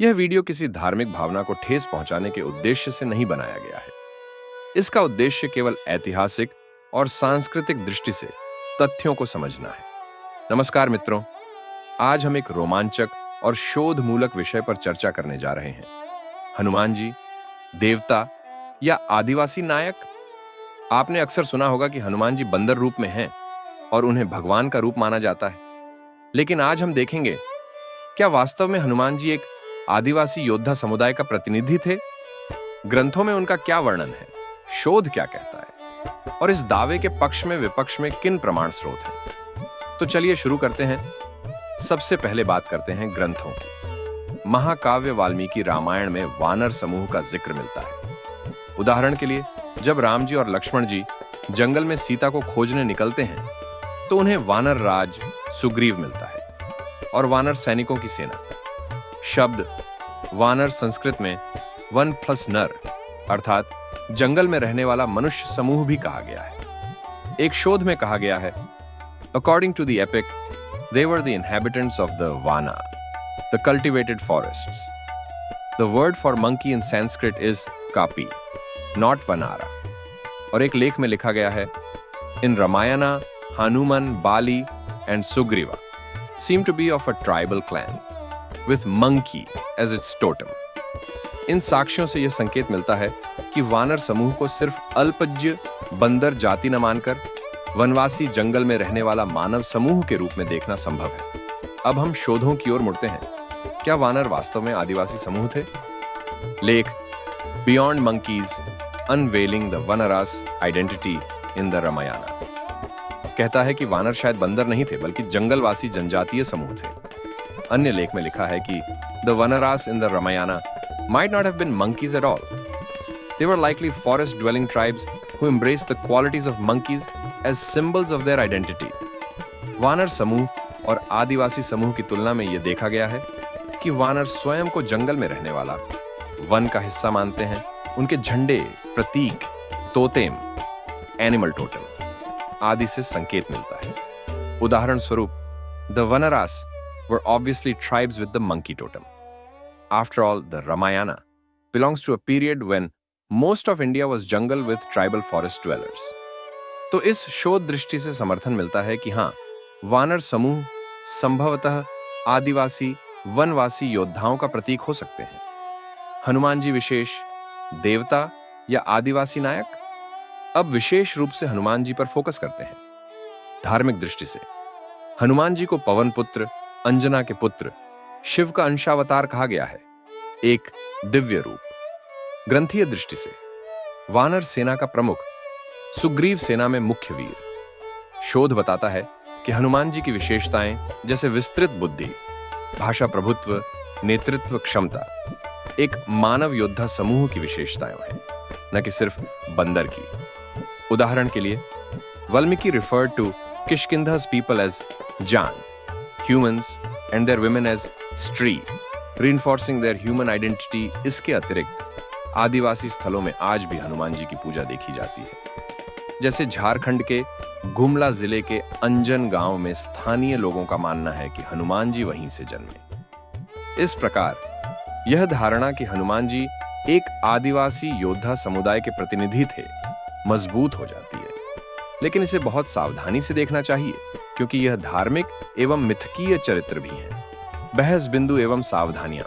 यह वीडियो किसी धार्मिक भावना को ठेस पहुंचाने के उद्देश्य से नहीं बनाया गया है। इसका उद्देश्य केवल ऐतिहासिक और सांस्कृतिक दृष्टि से तथ्यों को समझना है। नमस्कार मित्रों, आज हम एक रोमांचक और शोधमूलक विषय पर चर्चा करने जा रहे हैं। हनुमान जी देवता या आदिवासी नायक? आपने अक्सर सुना होगा कि हनुमान जी बंदर रूप में हैं और उन्हें भगवान का रूप माना जाता है। लेकिन आज हम देखेंगे, क्या वास्तव में हनुमान जी एक आदिवासी योद्धा समुदाय का प्रतिनिधि थे? ग्रंथों में उनका क्या वर्णन है, शोध क्या कहता है, और इस दावे के पक्ष में विपक्ष में किन प्रमाण स्रोत हैं? तो चलिए शुरू करते हैं। सबसे पहले बात करते हैं ग्रंथों की। महाकाव्य वाल्मीकि रामायण में वानर समूह का जिक्र मिलता है। उदाहरण के लिए, जब राम जी और लक्ष्मण जी जंगल में सीता को खोजने निकलते हैं तो उन्हें वानर राज सुग्रीव मिलता है और वानर सैनिकों की सेना। शब्द वानर संस्कृत में वन प्लस नर अर्थात जंगल में रहने वाला मनुष्य समूह भी कहा गया है। एक शोध में कहा गया है, according to the epic, they were the inhabitants of the vana, the cultivated forests. The word for monkey in Sanskrit is kapi, not vanara. और एक लेख में लिखा गया है, in Ramayana, Hanuman, Bali and Sugriva seem to be of a tribal clan with monkey as its totem. इन साक्ष्यों से यह संकेत मिलता है कि वानर समूह को सिर्फ अल्पज्य बंदर जाति न मानकर वनवासी जंगल में रहने वाला मानव समूह के रूप में देखना संभव है। अब हम शोधों की ओर मुड़ते हैं। क्या वानर वास्तव में आदिवासी समूह थे? लेख beyond monkeys unveiling the vanaras identity in the Ramayana कहता है कि वानर शायद बंदर नहीं थे बल्कि जंगलवासी जनजातीय समूह थे। अन्य लेख में लिखा है कि the vanaras in the Ramayana might not have been monkeys at all. They were likely forest-dwelling tribes who embraced the qualities of monkeys as symbols of their identity. वानर समूह और आदिवासी समूह की तुलना में यह देखा गया है कि वानर स्वयं को जंगल में रहने वाला वन का हिस्सा मानते हैं। उनके झंडे, प्रतीक, तोतेम, एनिमल टोटम आदि से संकेत मिलता है। उदाहरण स्वरूप, the Vanaras were obviously tribes with the monkey totem. After all, the Ramayana belongs to a period when most of India was jungle with tribal forest dwellers. तो इस शोध दृष्टि से समर्थन मिलता है कि हाँ, वानर समूह संभवतः आदिवासी वनवासी योद्धाओं का प्रतीक हो सकते हैं। हनुमान जी विशेष देवता या आदिवासी नायक? अब विशेष रूप से हनुमान जी पर फोकस करते हैं। धार्मिक दृष्टि से हनुमान जी को पवन पुत्र, अंजना के पुत्र, शिव का अंशावतार कहा गया है, एक दिव्य रूप। ग्रंथीय दृष्टि से वानर सेना का प्रमुख, सुग्रीव सेना में मुख्य वीर। शोध बताता है कि हनुमान जी की विशेषताएं जैसे विस्तृत बुद्धि, भाषा प्रभुत्व, नेतृत्व क्षमता एक मानव योद्धा समूह की विशेषताएं हैं, न कि सिर्फ बंदर की। उदाहरण के लिए, Valmiki referred to Kishkinda's people as Jan, humans and their women as Stree, reinforcing their human identity। इसके अतिरिक्त आदिवासी स्थलों में आज भी हनुमान जी की पूजा देखी जाती है। जैसे झारखंड के गुमला जिले के अंजन गांव में स्थानीय लोगों का मानना है कि हनुमान जी वहीं से जन्मे। इस प्रकार यह धारणा कि हनुमान जी एक आदिवासी योद्धा समुदाय के प्रतिनिधि थे मजबूत हो जाती है। लेकिन इसे बहुत सावधानी से देखना चाहिए क्योंकि यह धार्मिक एवं मिथकीय चरित्र भी है। बहस बिंदु एवं सावधानियां।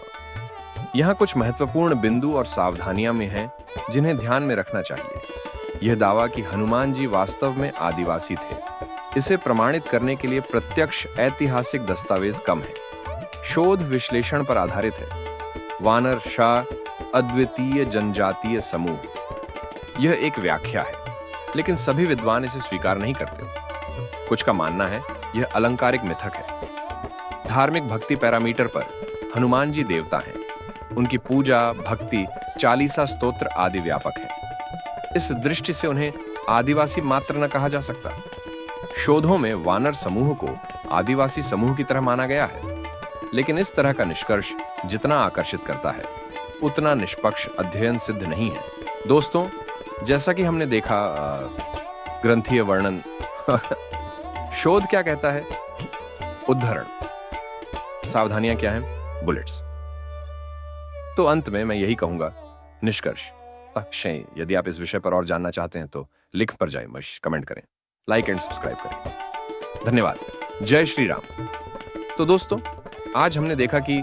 यहां कुछ महत्वपूर्ण बिंदु और सावधानियां में हैं जिन्हें ध्यान में रखना चाहिए। यह दावा कि हनुमान जी वास्तव में आदिवासी थे, इसे प्रमाणित करने के लिए प्रत्यक्ष ऐतिहासिक दस्तावेज कम है। शोध विश्लेषण पर आधारित है। वानर शाह अद्वितीय जनजातीय समूह, यह एक व्याख्या है, लेकिन सभी विद्वान इसे स्वीकार नहीं करते। कुछ का मानना है यह अलंकारिक मिथक है। धार्मिक भक्ति पैरामीटर पर हनुमान जी देवता हैं। उनकी पूजा, भक्ति, चालीसा स्तोत्र आदि व्यापक है। इस दृष्टि से उन्हें आदिवासी मात्र न कहा जा सकता। शोधों में वानर समूह को आदिवासी समूह की तरह माना गया है, लेकिन इस तरह का निष्कर्ष जितना आकर्षित करता है उतना निष्पक्ष अध्ययन सिद्ध नहीं है। दोस्तों, जैसा कि हमने देखा ग्रंथीय वर्णन शोध क्या कहता है, उद्धरण, सावधानियां क्या हैं, बुलेट्स। तो अंत में मैं यही कहूंगा, निष्कर्ष अक्षय, यदि आप इस विषय पर और जानना चाहते हैं तो लिख पर जाए, कमेंट करें, लाइक एंड सब्सक्राइब करें। धन्यवाद। जय श्री राम। तो दोस्तों, आज हमने देखा कि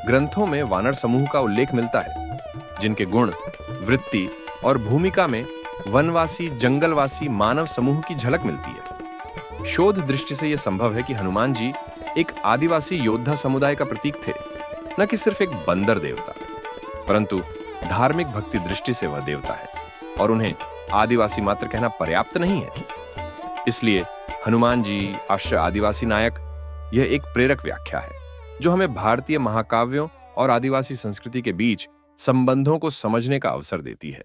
ग्रंथों में वानर समूह का उल्लेख मिलता है, जिनके गुण, वृत्ति और भूमिका में वनवासी जंगलवासी मानव समूह की झलक मिलती है। शोध दृष्टि से यह संभव है कि हनुमान जी एक आदिवासी योद्धा समुदाय का प्रतीक थे, न कि सिर्फ एक बंदर देवता, परंतु धार्मिक भक्ति दृष्टि से वह देवता है और उन्हें आदिवासी मात्र कहना पर्याप्त नहीं है। इसलिए हनुमान जी आश्रय आदिवासी नायक, यह एक प्रेरक व्याख्या है जो हमें भारतीय महाकाव्यों और आदिवासी संस्कृति के बीच संबंधों को समझने का अवसर देती है।